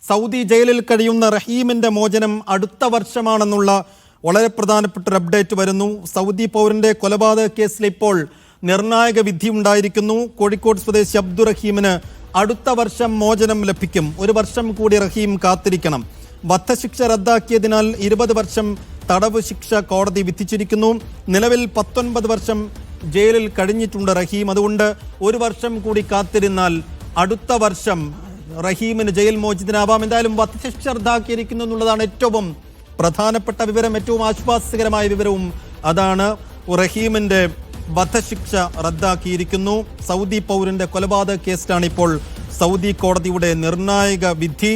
Saudi ജയിലിൽ കഴിയുന്ന റഹീമിന്റെ മോചനം അടുത്ത വർഷമാണെന്നുള്ള വളരെ പ്രധാനപ്പെട്ട ഒരു അപ്ഡേറ്റ് വരുന്നു. സൗദി പൗരന്റെ കൊലപാതക കേസിൽ ഇപ്പോൾ നിർണായക വിധി ഉണ്ടായിരിക്കുന്നു. കോഴിക്കോട് സ്വദേശി അബ്ദുറഹീമിന് അടുത്ത വർഷം മോചനം ലഭിക്കും. ഒരു വർഷം കൂടി റഹീം കാത്തിരിക്കണം. വധശിക്ഷ റദ്ദാക്കിയതിനാൽ 20 വർഷം തടവ് ശിക്ഷ കോടതി വിധിച്ചിരിക്കുന്നു. നിലവിൽ 19 വർഷം ജയിലിൽ കഴിഞ്ഞിട്ടുണ്ട് റഹീം. അതുകൊണ്ട് ഒരു വർഷം കൂടി കാത്തിരുന്നാൽ അടുത്ത വർഷം റഹീമിന് ജയിൽ മോചിതനാവാം. എന്തായാലും വധശിക്ഷ റദ്ദാക്കിയിരിക്കുന്നു എന്നുള്ളതാണ് ഏറ്റവും പ്രധാനപ്പെട്ട വിവരം. ഏറ്റവും ആശ്വാസകരമായ വിവരവും അതാണ്. റഹീമിന്റെ വധശിക്ഷ റദ്ദാക്കിയിരിക്കുന്നു. സൗദി പൗരന്റെ കൊലപാതക കേസിലാണ് ഇപ്പോൾ സൗദി കോടതിയുടെ നിർണായക വിധി.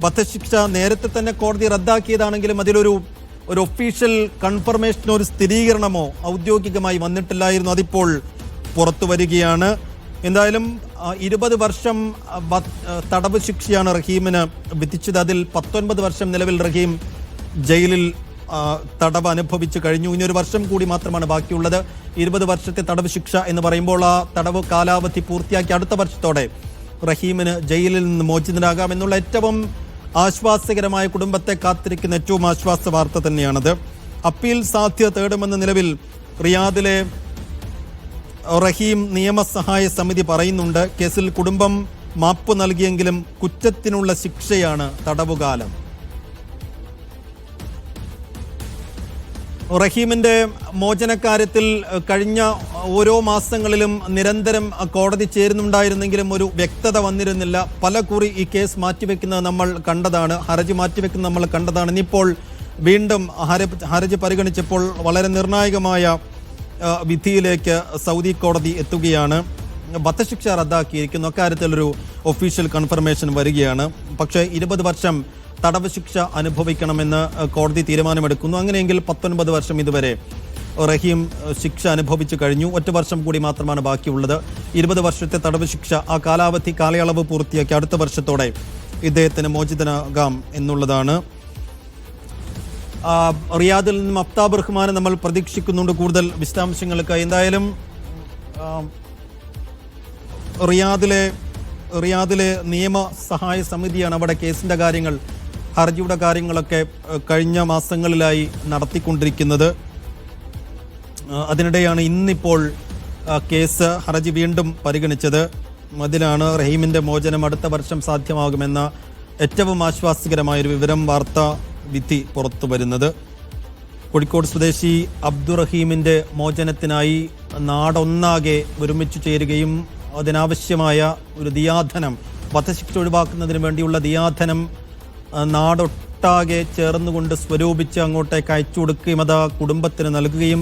വധശിക്ഷ നേരത്തെ തന്നെ കോടതി റദ്ദാക്കിയതാണെങ്കിലും അതിലൊരു ഒഫീഷ്യൽ കൺഫർമേഷനോ ഒരു സ്ഥിരീകരണമോ ഔദ്യോഗികമായി വന്നിട്ടില്ലായിരുന്നു. അതിപ്പോൾ പുറത്തു വരികയാണ്. എന്തായാലും 20 വർഷം തടവ് ശിക്ഷയാണ് റഹീമിന് വിധിച്ചത്. അതിൽ 19 വർഷം നിലവിൽ റഹീം ജയിലിൽ തടവ് അനുഭവിച്ചു കഴിഞ്ഞു. ഇനി ഒരു വർഷം കൂടി മാത്രമാണ് ബാക്കിയുള്ളത്. 20 വർഷത്തെ തടവ് ശിക്ഷ എന്ന് പറയുമ്പോൾ ആ തടവ് കാലാവധി പൂർത്തിയാക്കി അടുത്ത വർഷത്തോടെ റഹീമിന് ജയിലിൽ നിന്ന് മോചിതനാകാം എന്നുള്ള ഏറ്റവും ആശ്വാസകരമായ, കുടുംബത്തെ കാത്തിരിക്കുന്ന ഏറ്റവും ആശ്വാസ വാർത്ത തന്നെയാണത്. അപ്പീൽ സാധ്യത തേടുമെന്ന നിലവിൽ റിയാദിലെ റഹീം നിയമസഹായ സമിതി പറയുന്നുണ്ട്. കേസിൽ കുടുംബം മാപ്പ് നൽകിയെങ്കിലും കുറ്റത്തിനുള്ള ശിക്ഷയാണ് തടവുകാലം. റഹീമിന്റെ മോചനക്കാര്യത്തിൽ കഴിഞ്ഞ ഓരോ മാസങ്ങളിലും നിരന്തരം കോടതി ചേരുന്നുണ്ടായിരുന്നെങ്കിലും ഒരു വ്യക്തത വന്നിരുന്നില്ല. പല കുറി ഈ കേസ് മാറ്റിവെക്കുന്നത് നമ്മൾ കണ്ടതാണ്, ഹർജി മാറ്റിവെക്കുന്നത് നമ്മൾ കണ്ടതാണ്. ഇനിയിപ്പോൾ വീണ്ടും ഹർജി പരിഗണിച്ചപ്പോൾ വളരെ നിർണായകമായ വിധിയിലേക്ക് സൗദി കോടതി എത്തുകയാണ്. വധശിക്ഷ റദ്ദാക്കിയിരിക്കുന്നു. അക്കാര്യത്തിലൊരു ഒഫീഷ്യൽ കൺഫർമേഷൻ വരികയാണ്. പക്ഷേ 20 വർഷം തടവ് ശിക്ഷ അനുഭവിക്കണമെന്ന് കോടതി തീരുമാനമെടുക്കുന്നു. അങ്ങനെയെങ്കിൽ 19 വർഷം ഇതുവരെ റഹീം ശിക്ഷ അനുഭവിച്ചു കഴിഞ്ഞു. ഒറ്റ വർഷം കൂടി മാത്രമാണ് ബാക്കിയുള്ളത്. 20 വർഷത്തെ തടവ് ശിക്ഷ ആ കാലയളവ് പൂർത്തിയാക്കി അടുത്ത വർഷത്തോടെ ഇദ്ദേഹത്തിന് മോചിതനാകാം എന്നുള്ളതാണ്. റിയാദിൽ നിന്നും അഫ്താബ് റഹ്മാനെ നമ്മൾ പ്രതീക്ഷിക്കുന്നുണ്ട് കൂടുതൽ വിശദാംശങ്ങൾക്ക്. എന്തായാലും റിയാദിലെ നിയമ സഹായ സമിതിയാണ് അവിടെ കേസിന്റെ കാര്യങ്ങൾ, ഹർജിയുടെ കാര്യങ്ങളൊക്കെ കഴിഞ്ഞ മാസങ്ങളിലായി നടത്തിക്കൊണ്ടിരിക്കുന്നത്. അതിനിടെയാണ് ഇന്നിപ്പോൾ കേസ് ഹർജി വീണ്ടും പരിഗണിച്ചത്. അതിലാണ് റഹീമിന്റെ മോചനം അടുത്ത വർഷം സാധ്യമാകുമെന്ന ഏറ്റവും ആശ്വാസകരമായൊരു വിവരം, വാർത്താ വിധി പുറത്തു വരുന്നത്. കോഴിക്കോട് സ്വദേശി അബ്ദുറഹീമിന്റെ മോചനത്തിനായി നാടൊന്നാകെ ഒരുമിച്ച് ചേരുകയും അതിനാവശ്യമായ ഒരു ദിയാധനം, വധശിക്ഷ ഒഴിവാക്കുന്നതിന് വേണ്ടിയുള്ള ദിയാധനം നാടൊട്ടാകെ ചേർന്നുകൊണ്ട് സ്വരൂപിച്ച് അങ്ങോട്ടേക്ക് അയച്ചു കൊടുക്കുകയും അത് കുടുംബത്തിന് നൽകുകയും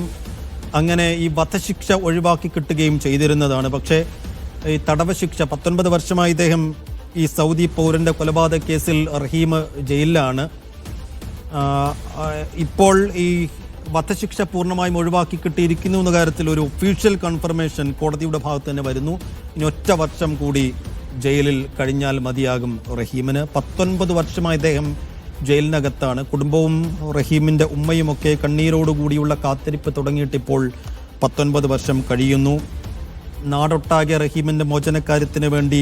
അങ്ങനെ ഈ വധശിക്ഷ ഒഴിവാക്കി കിട്ടുകയും ചെയ്തിരുന്നതാണ്. പക്ഷേ ഈ തടവ് ശിക്ഷ 19 വർഷമായി ഇദ്ദേഹം ഈ സൗദി പൗരന്റെ കൊലപാതക കേസിൽ റഹീം ജയിലിലാണ്. ഇപ്പോൾ ഈ വധശിക്ഷ പൂർണ്ണമായും ഒഴിവാക്കി കിട്ടിയിരിക്കുന്നു എന്ന കാര്യത്തിൽ ഒരു ഒഫീഷ്യൽ കൺഫർമേഷൻ കോടതിയുടെ ഭാഗത്ത് തന്നെ വരുന്നു. ഇനി ഒറ്റ വർഷം കൂടി ജയിലിൽ കഴിഞ്ഞാൽ മതിയാകും റഹീമിന്. 19 വർഷമായി അദ്ദേഹം ജയിലിനകത്താണ്. കുടുംബവും റഹീമിന്റെ ഉമ്മയുമൊക്കെ കണ്ണീരോടുകൂടിയുള്ള കാത്തിരിപ്പ് തുടങ്ങിയിട്ടിപ്പോൾ 19 വർഷം കഴിയുന്നു. നാടൊട്ടാകെ റഹീമിന്റെ മോചനക്കാര്യത്തിന് വേണ്ടി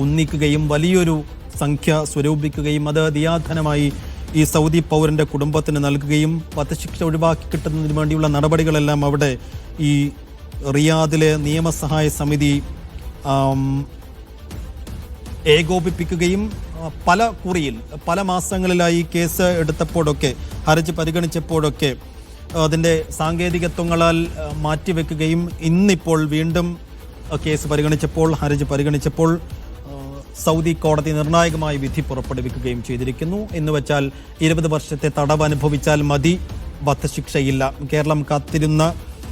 ഒന്നിക്കുകയും വലിയൊരു സംഖ്യ സ്വരൂപിക്കുകയും അത് ദിയാധനമായി ഈ സൗദി പൗരന്റെ കുടുംബത്തിന് നൽകുകയും വധശിക്ഷ ഒഴിവാക്കി കിട്ടുന്നതിന് വേണ്ടിയുള്ള നടപടികളെല്ലാം അവിടെ ഈ റിയാദിലെ നിയമസഹായ സമിതി ഏകോപിപ്പിക്കുകയും പല മാസങ്ങളിലായി കേസ് എടുത്തപ്പോഴൊക്കെ, ഹർജി പരിഗണിച്ചപ്പോഴൊക്കെ അതിൻ്റെ സാങ്കേതികത്വങ്ങളാൽ മാറ്റിവെക്കുകയും ഇന്നിപ്പോൾ വീണ്ടും കേസ് പരിഗണിച്ചപ്പോൾ, ഹർജി പരിഗണിച്ചപ്പോൾ സൗദി കോടതി നിർണായകമായ വിധി പുറപ്പെടുവിക്കുകയും ചെയ്തിരിക്കുന്നു. എന്ന് വെച്ചാൽ 20 വർഷത്തെ തടവ് അനുഭവിച്ചാൽ മതി, വധശിക്ഷയില്ല. കേരളം കാത്തിരുന്ന,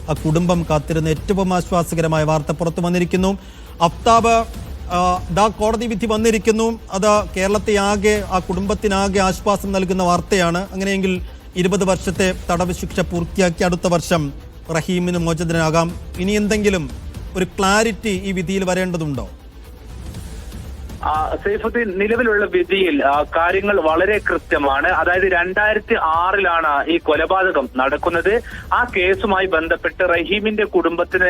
ആ കുടുംബം കാത്തിരുന്ന ഏറ്റവും ആശ്വാസകരമായ വാർത്ത പുറത്തു വന്നിരിക്കുന്നു. അഫ്താബ്, കോടതി വിധി വന്നിരിക്കുന്നു. അത് കേരളത്തെ ആകെ, ആ കുടുംബത്തിനാകെ ആശ്വാസം നൽകുന്ന വാർത്തയാണ്. അങ്ങനെയെങ്കിൽ 20 വർഷത്തെ തടവ് ശിക്ഷ പൂർത്തിയാക്കി അടുത്ത വർഷം റഹീമിന് മോചിതനാകാം. ഇനി എന്തെങ്കിലും ഒരു ക്ലാരിറ്റി ഈ വിധിയിൽ വരേണ്ടതുണ്ടോ? സൈഫുദ്ദീൻ, നിലവിലുള്ള വിധിയിൽ കാര്യങ്ങൾ വളരെ കൃത്യമാണ്. അതായത് 2006 ഈ കൊലപാതകം നടക്കുന്നത്. ആ കേസുമായി ബന്ധപ്പെട്ട് റഹീമിന്റെ കുടുംബത്തിന്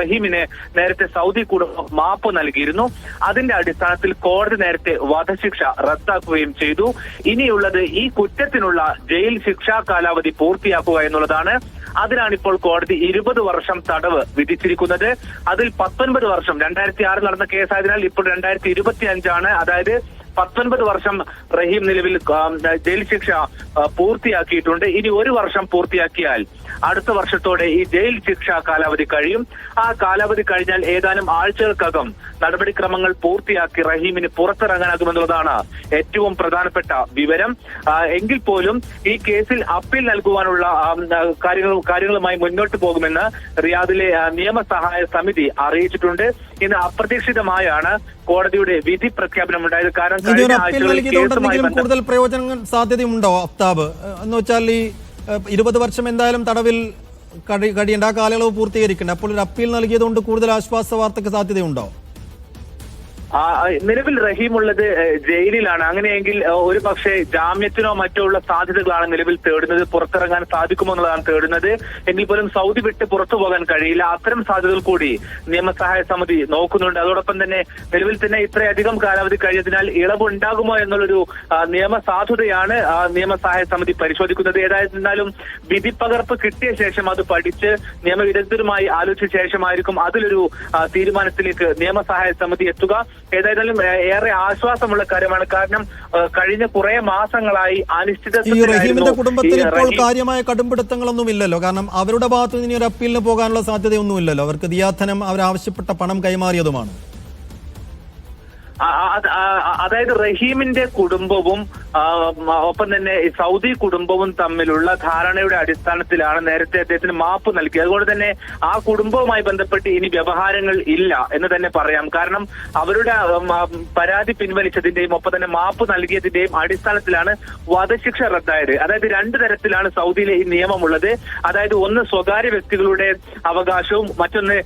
റഹീമിന് നേരത്തെ സൗദി കുടുംബം മാപ്പ് നൽകിയിരുന്നു. അതിന്റെ അടിസ്ഥാനത്തിൽ കോടതി നേരത്തെ വധശിക്ഷ റദ്ദാക്കുകയും ചെയ്തു. ഇനിയുള്ളത് ഈ കുറ്റത്തിനുള്ള ജയിൽ ശിക്ഷാ കാലാവധി പൂർത്തിയാക്കുക എന്നുള്ളതാണ്. അതിനാണ് ഇപ്പോൾ കോടതി 20 വർഷം തടവ് വിധിച്ചിരിക്കുന്നത്. അതിൽ 19 വർഷം 2006 നടന്ന കേസായതിനാൽ ഇപ്പോൾ 2025 അതായത് 19 വർഷം റഹീം നിലവിൽ ജയിൽ ശിക്ഷ പൂർത്തിയാക്കിയിട്ടുണ്ട്. ഇനി 1 വർഷം പൂർത്തിയാക്കിയാൽ അടുത്ത വർഷത്തോടെ ഈ ജയിൽ ശിക്ഷാ കാലാവധി കഴിയും. ആ കാലാവധി കഴിഞ്ഞാൽ ഏതാനും ആഴ്ചകൾക്കകം നടപടിക്രമങ്ങൾ പൂർത്തിയാക്കി റഹീമിന് പുറത്തിറങ്ങാനാകുമെന്നുള്ളതാണ് ഏറ്റവും പ്രധാനപ്പെട്ട വിവരം. എങ്കിൽ പോലും ഈ കേസിൽ അപ്പീൽ നൽകുവാനുള്ള കാര്യങ്ങളുമായി മുന്നോട്ട് പോകുമെന്ന് റിയാദിലെ നിയമസഹായ സമിതി അറിയിച്ചിട്ടുണ്ട്. ഇന്ന് അപ്രതീക്ഷിതമായാണ് കോടതിയുടെ വിധി പ്രഖ്യാപനം ഉണ്ടായത്. കാരണം കൂടുതൽ പ്രയോജന സാധ്യതയുണ്ടോ അഫ്താബ്? എന്ന് വെച്ചാൽ ഈ 20 വർഷം എന്തായാലും തടവിൽ കഴിയേണ്ട ആ കാലയളവ് പൂർത്തീകരിക്കേണ്ട, അപ്പോൾ ഒരു അപ്പീൽ നൽകിയതുകൊണ്ട് കൂടുതൽ ആശ്വാസ വാർത്തയ്ക്ക് സാധ്യതയുണ്ടോ? നിലവിൽ റഹീം ഉള്ളത് ജയിലിലാണ്. അങ്ങനെയെങ്കിൽ ഒരു പക്ഷേ ജാമ്യത്തിനോ മറ്റോ ഉള്ള സാധ്യതകളാണ് നിലവിൽ തേടുന്നത്. പുറത്തിറങ്ങാൻ സാധിക്കുമോ എന്നുള്ളതാണ് തേടുന്നത്. എങ്കിൽ പോലും സൗദി വിട്ട് പുറത്തു പോകാൻ കഴിയില്ല. അത്തരം സാധ്യതകൾ കൂടി നിയമസഹായ സമിതി നോക്കുന്നുണ്ട്. അതോടൊപ്പം തന്നെ നിലവിൽ തന്നെ ഇത്രയധികം കാലാവധി കഴിഞ്ഞതിനാൽ ഇളവ് ഉണ്ടാകുമോ എന്നുള്ളൊരു നിയമസാധുതയാണ് നിയമസഹായ സമിതി പരിശോധിക്കുന്നത്. ഏതായിരുന്നാലും വിധിപ്പകർപ്പ് കിട്ടിയ ശേഷം അത് പഠിച്ച് നിയമവിദഗ്ധരുമായി ആലോചിച്ച ശേഷമായിരിക്കും അതിലൊരു തീരുമാനത്തിലേക്ക് നിയമസഹായ സമിതി എത്തുക. ഏതായാലും ഏറെ ആശ്വാസമുള്ള കാര്യമാണ്. കാരണം കഴിഞ്ഞ കുറെ മാസങ്ങളായി റഹീമിന്റെ കുടുംബത്തിൽ ഇപ്പോൾ കാര്യമായ കടുംപിടുത്തങ്ങളൊന്നും ഇല്ലല്ലോ. കാരണം അവരുടെ ഭാഗത്ത് നിന്ന് ഇനി ഒരു അപ്പീലിന് പോകാനുള്ള സാധ്യതയൊന്നുമില്ലല്ലോ. അവർക്ക് ദിയാധനം അവരാവശ്യപ്പെട്ട പണം കൈമാറിയതുമാണ്. അതായത് റഹീമിന്റെ കുടുംബവും ഒപ്പം തന്നെ സൗദി കുടുംബവും തമ്മിലുള്ള ധാരണയുടെ അടിസ്ഥാനത്തിലാണ് നേരത്തെ അദ്ദേഹത്തിന് മാപ്പ് നൽകിയത്. അതുകൊണ്ട് തന്നെ ആ കുടുംബവുമായി ബന്ധപ്പെട്ട് ഇനി വ്യവഹാരങ്ങൾ ഇല്ല എന്ന് തന്നെ പറയാം. കാരണം അവരുടെ പരാതി പിൻവലിച്ചതിന്റെയും ഒപ്പം തന്നെ മാപ്പ് നൽകിയതിന്റെയും അടിസ്ഥാനത്തിലാണ് വധശിക്ഷ റദ്ദായത്. അതായത് 2 തരത്തിലാണ് സൗദിയിലെ ഈ നിയമമുള്ളത്. അതായത് ഒന്ന് സ്വകാര്യ വ്യക്തികളുടെ അവകാശവും മറ്റൊന്ന്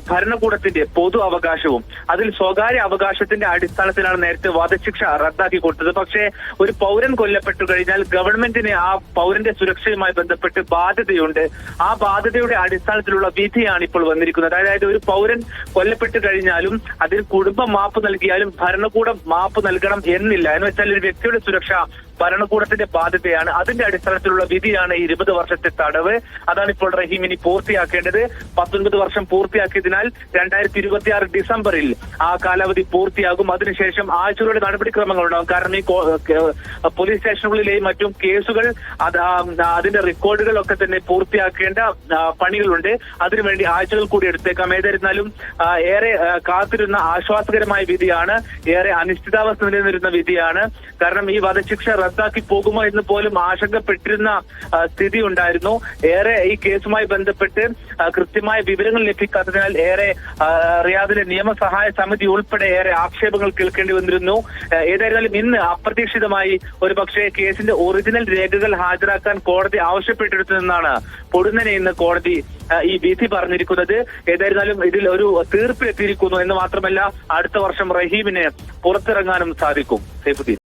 ഭരണകൂടത്തിന്റെ പൊതു അവകാശവും. അതിൽ സ്വകാര്യ അവകാശത്തിന്റെ അടിസ്ഥാനത്തിലാണ് നേരത്തെ വധശിക്ഷ റദ്ദാക്കി കൊടുത്തത്. പക്ഷേ ഒരു പൗരൻ കൊല്ലപ്പെട്ടു കഴിഞ്ഞാൽ ഗവൺമെന്റിന് ആ പൗരന്റെ സുരക്ഷയുമായി ബന്ധപ്പെട്ട് ബാധ്യതയുണ്ട്. ആ ബാധ്യതയുടെ അടിസ്ഥാനത്തിലുള്ള വിധിയാണ് ഇപ്പോൾ വന്നിരിക്കുന്നത്. അതായത് ഒരു പൗരൻ കൊല്ലപ്പെട്ടു കഴിഞ്ഞാലും അതിന് കുടുംബം മാപ്പ് നൽകിയാലും ഭരണകൂടം മാപ്പ് നൽകണം എന്നില്ല. എന്ന് വെച്ചാൽ ഒരു വ്യക്തിയുടെ സുരക്ഷ ഭരണകൂടത്തിന്റെ ബാധ്യതയാണ്. അതിന്റെ അടിസ്ഥാനത്തിലുള്ള വിധിയാണ് 20 വർഷത്തെ തടവ്. അതാണ് ഇപ്പോൾ റഹീമിനി പൂർത്തിയാക്കേണ്ടത്. 19 വർഷം പൂർത്തിയാക്കിയതിനാൽ 2026 ഡിസംബറിൽ ആ കാലാവധി പൂർത്തിയാകും. അതിനുശേഷം ആഴ്ചകളുടെ നടപടിക്രമങ്ങൾ ഉണ്ടാകും. കാരണം ഈ പോലീസ് സ്റ്റേഷനുകളിലെയും മറ്റും കേസുകൾ അതിന്റെ റെക്കോർഡുകളൊക്കെ തന്നെ പൂർത്തിയാക്കേണ്ട പണികളുണ്ട്. അതിനുവേണ്ടി ആഴ്ചകൾ കൂടി എടുത്തേക്കാം. ഏതായിരുന്നാലും ഏറെ കാത്തിരുന്ന ആശ്വാസകരമായ വിധിയാണ്. ഏറെ അനിശ്ചിതാവസ്ഥ നിലനിന്നിരുന്ന വിധിയാണ്. കാരണം ഈ വധശിക്ഷ റദ്ദാക്കി പോകുമോ എന്ന് പോലും ആശങ്കപ്പെട്ടിരുന്ന സ്ഥിതി ഉണ്ടായിരുന്നു. ഏറെ ഈ കേസുമായി ബന്ധപ്പെട്ട് കൃത്യമായ വിവരങ്ങൾ ലഭിക്കാത്തതിനാൽ ഏറെ റിയാദിലെ നിയമസഹായ സമിതി ഉൾപ്പെടെ ഏറെ ആക്ഷേപങ്ങൾ കേൾക്കേണ്ടി വന്നിരുന്നു. ഏതായിരുന്നാലും ഇന്ന് അപ്രതീക്ഷിതമായി ഒരുപക്ഷെ കേസിന്റെ ഒറിജിനൽ രേഖകൾ ഹാജരാക്കാൻ കോടതി ആവശ്യപ്പെട്ടിരുന്നതെന്നാണ് പൊടുന്നനെ ഇന്ന് കോടതി ഈ വിധി പറഞ്ഞിരിക്കുന്നത്. ഏതായിരുന്നാലും ഇതിൽ ഒരു തീർപ്പ് എത്തിയിരിക്കുന്നു എന്ന് മാത്രമല്ല അടുത്ത വർഷം റഹീമിന് പുറത്തിറങ്ങാനും സാധിക്കും. സൈഫുദ്ദീൻ.